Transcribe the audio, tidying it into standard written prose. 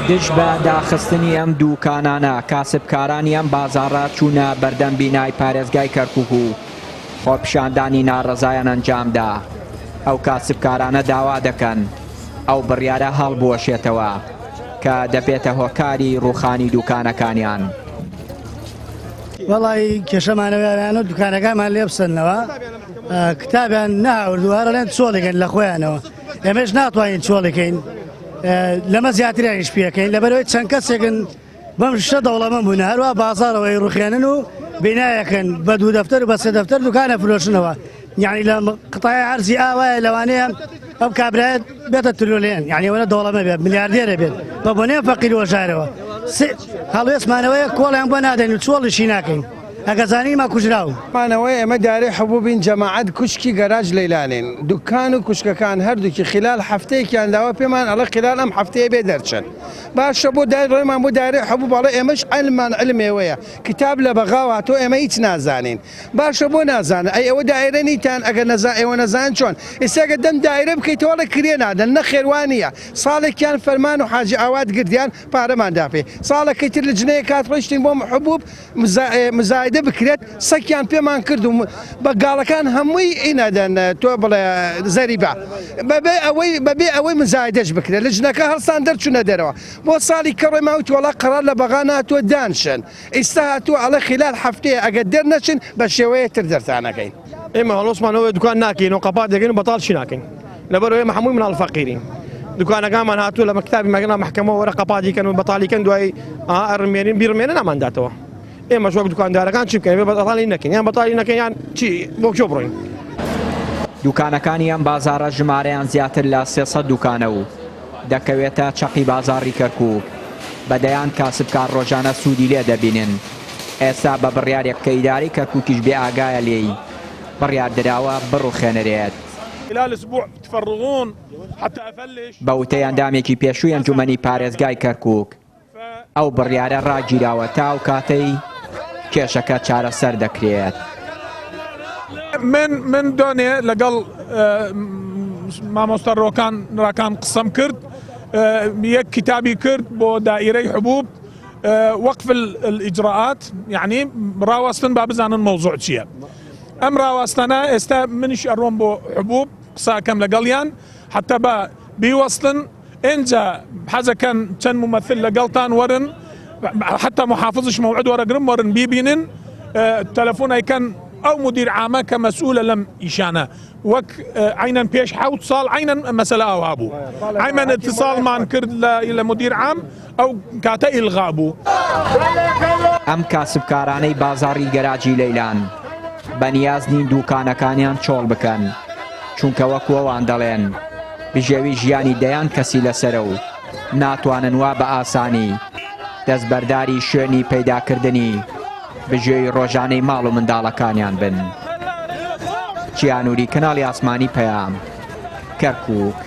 دژ بە داخستنی ئەم دووکانانە کاسبکارانی ئەم بازاڕە چوونە بەردەم بینای پارێزگای کەرکووک و خۆپیشاندانی ناڕەزایان ئەنجامدا. ئەو کاسبکارانە داوا دەکەن ئەو بڕیارە هەڵبوەشێتەوە کە دەبێتە هۆکاری ڕووخانی دوکانەکانیان. وەڵی کێشەمانەوەیان و دوکانەکانمان لێ بسەنەوە کتابیان ناوردووارە لێن چۆڵێکن لە خۆیانەوە ئێمەش ناتوانین چۆڵەکەین لەمە زیاتریانیش پێەکەین لەبەرەوەی چەند کەسێکن بەم شتە دەوڵەمەند بوون هەروە بازاڕەوەی ڕوخێنن و بینایەکەن بە دوو دەفتەر و بە سێ دەفتەر دوکانە فرۆشنەوە یعنی لە قتای عەرزی ئاوایە لەوانەیە ئەم کابرایەت بێتە ترۆلێن یعنی ئەوەنە دەوڵەمە بێت ملیاردێرە بێت بە بۆنێ فەقیر وەژارەوە هەڵوێستمانەوەیە کۆڵیان بۆ نادەین و چۆڵیشی ناکەین ئەگەزانی ما کوژراو مانەوەی ئەمە دارێ حبوبین جەماعەت کوشکی گەراج لەیلانێن دوکان و کوشکەکان هەردووکی خلال هەفتەیەکیان داوە پێمان ئەڵە خلال ئەم هەفتەیە بێ دەرچن باشە بۆ ڕێمان بۆ دارێ حبوب بەڵێ ئێمەش علمان علمێوەیە کتاب لە بەغاوە تۆ ئێمە هیچ نازانین باشە بۆ نازانە ئەی ئەوە دایرە نیتان ئەگەر ئێوە نەزان چۆن ئێستاگە دەم دایرە بکەیتەوە لە کرێ نادەن نە خێوانیە ساڵێکیان فەرمان و حاجی ئاوات گردیان پارەمان داپێ ساڵەکەی تر لە جنەیە کات ڕۆیشتین بۆ حبوب مزایدە بکرێت سەکیان پێمان کرد و بە گاڵەکان هەمووی ئینەدەن تۆ بڵێ زەریبە بەبێ ئەوەی مزایدەش بکرێت لە ژنەکە هەڵسان دەرچوونە دەرەوە بۆ ساڵی کەڕۆی ماوەی وەڵا قەرار لە بەغا ناتوە دانشن ئێستا هاتووە ئەڵە خلال هەفتەیە ئەگەر دەرنەچن بە شێوەیە تر دەرتانەکەین ئێمە هەڵۆسمانەوە دوکان ناکەین و قەپات دەگەین و بەتاڵشی ناکەین لەبەرەوەی ئێمە هەمووی مناڵ فەقیرین دوکانەکانمان هاتووە لە مەکتابی مەگەنا محکەمەوە وەرە قەپاتیکەن و بەتاڵیکەن دوای ئەڕمێنین بیڕمێنە نامانداتەوە ئێمە شوەک دوکاندارەکان چی بکەین بەتاڵی نەکەین یان بەتاڵی نەکەین یان چی بۆ کێ بڕۆین. دوکانەکانی ئەم بازاڕە ژمارەیان زیاتر لە 300 دوکانە و دەکەوێتە چەقی بازاڕی کەرکووک بەدەیان کاسبکار ڕۆژانە سوودی لێ دەبینن. ئێستا بە بڕیارێک کە ئیداری کەرکووکیش بێ ئاگایە لێی بڕیار دراوە بڕوخێنەرێت. بە وتەی ئەندامێکی پێشووی ئەنجومەنی پارێزگای کەرکووک ئەو بڕیارە ڕاگیراوە تا و کاتەی کێشەکە چارەسەر دەکرێت. من دۆنێ لەگەڵ مامۆستا ڕاکان قسەم کرد یەک کتابی کرد بۆ دائیرەی حبوب وەقف الئیجراءات یعنی ڕاوەستن با بزانن مەوزوع چییە. ئەم ڕاوەستانە ئێستا منیش ئەڕۆم بۆ حبوب قساکەم لەگەڵیان حتا بە بیوەستن ئێنجا حەزەکەن چەند ممەثل لەگەڵتان وەرن حتا محافظش مەوعد وەرەگرن وەرن بیبینن تەلەفۆن ئەیکەن ئەو مدیر عامە کە مەسئولە لەم ئیشانە وەک عینەن پێش 7 ساڵ عینەن مەسەلە ئەوها بوو عینەن اتصالمان کرد لە مدیر عام ئەو کاتە ئیلغا بوو. ئەم کاسبکارانەی بازاڕی گەراجی لەیلان بەنیاز نین دوکانەکانیان چۆڵ بکەن چونکە وەکوەوان دەڵێن بژێوی ژیانی دەیان کەسی لەسەرە و ناتوانن وا بە ئاسانی دەستبەرداری شوێنی پەیداکردنی بژێوی ڕۆژانەی ماڵ و منداڵەکانیان بن. چیانوری کەناڵی ئاسمانی پەیام کەرکووک.